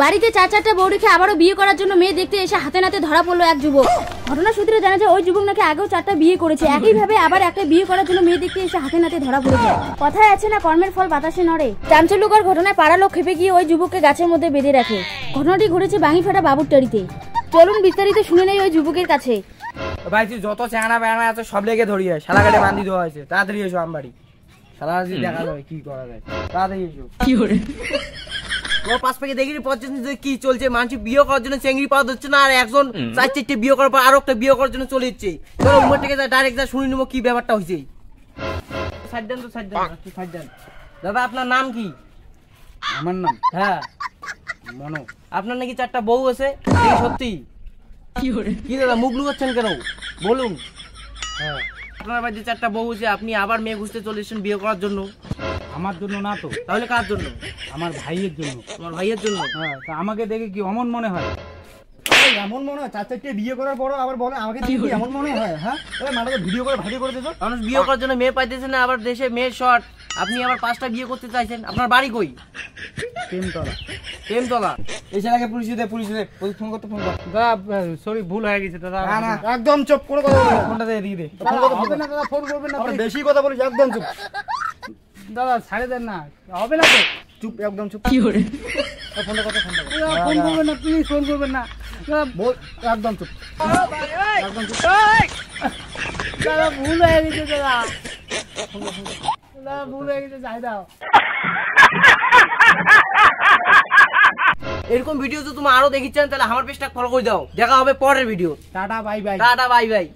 বাড়িতে চারটা বউ রেখে আবারও বিয়ে করার জন্য মেয়ে দেখতে এসে হাতে নাতে ধরা পড়লো এক যুবক। ঘটনা সূত্রে জানা যায় ওই যুবক নাকি আগেও 4টা বিয়ে করেছে, একইভাবে আবার একটা বিয়ে করার জন্য মেয়ে দেখতে এসে হাতে নাতে ধরা পড়েছে। কথায় আছে না, কর্মের ফল বাতাসে নড়ে। চাঞ্চল্যকর ঘটনায় পাড়া লোক খেপে গিয়ে ওই যুবককে গাছের মধ্যে বেঁধে রাখে। ঘটনাটি ঘটেছে বাঙিফাটা বাবুরটারিতে। চলুন বিস্তারিত শুনে নেই ওই যুবকের কাছে। ভাই তুই যত চ্যাংড়া ব্যাংড়া আছে সব লেগে ধরিয়ে শালা কাটে বান্ধি দেওয়া হয়েছে, তাড়াতাড়ি এসো আমবাড়ি। শালা দেখা যাবে কি করা যায়, তাড়াতাড়ি এসো। কি করে তোর পাশ থেকে দেখি কি চলছে, মানুষ বিয়ে করার জন্য চেংড়ি পাওয়া যাচ্ছে না, আর একজন 4-4টে বিয়ে করার পর আরো একটা বিয়ে করার জন্য চলে যাচ্ছে। তোর উমর থেকে ডাইরেক্ট যা শুনে নেবো কি ব্যাপারটা হয়েছে। দাদা আপনার নাম কি? আমার নাম হ্যাঁ মনো। আপনার নাকি 4টা বউ আছে, সত্যি? কি দাদা মুখ লুকাচ্ছেন কেন, বলুন। হ্যাঁ আপনার বাড়িতে 4টা বউ আছে, আপনি আবার মেয়ে খুঁজতে চলে এসেছেন বিয়ে করার জন্য? আমার জন্য না তো, তাহলে কার জন্য? আমার ভাইয়ের জন্য। তোমার ভাইয়ের জন্য? হ্যাঁ, তা আমাকে দেখে কি অমন মনে হয়? এমন মনে হয় 4-4টে বিয়ে করার পরও আবার বলে আমাকে দেখে কি এমন মনে হয়? হ্যাঁ মাটাকে ভিডিও করে ভাইরাল করে দিতো। মানুষ বিয়ে করার জন্য মেয়ে পাইতেছে না, আবার দেশে মেয়ে শর্ট, আপনি আবার 5টা বিয়ে করতে চাইছেন। আপনার বাড়ি কই? প্রেমতলা। এই ছেলেকে পুলিশে দে, ফোন করতে ফোন কর। দাদা সরি, ভুল হয়ে গেছে দাদা। না না একদম চুপ করে কথা বলবেন। ফোনটা দিয়ে দিয়ে দে। হবে না দাদা, ফোন করবেন না। আপনি বেশি কথা বলিস, একদম চুপ। দাদা ছাড়ে দেন না, হবে না তো। চুপ, একদম চুপ। কি করে ফোনটা কথা, ফোন করবেন না প্লিজ, ফোন করবেন না। বল, একদম চুপ, একদম চুপ। দাদা ভুল হয়ে গেছে দাদা, ভুল হয়ে গেছে, যাই দাও। এরকম ভিডিও যদি তুমি আরো দেখিচ্ছেন তাহলে আমার পেজটা ফলো করে দাও। দেখা হবে পরের video. Tata bye bye. Tata bye bye.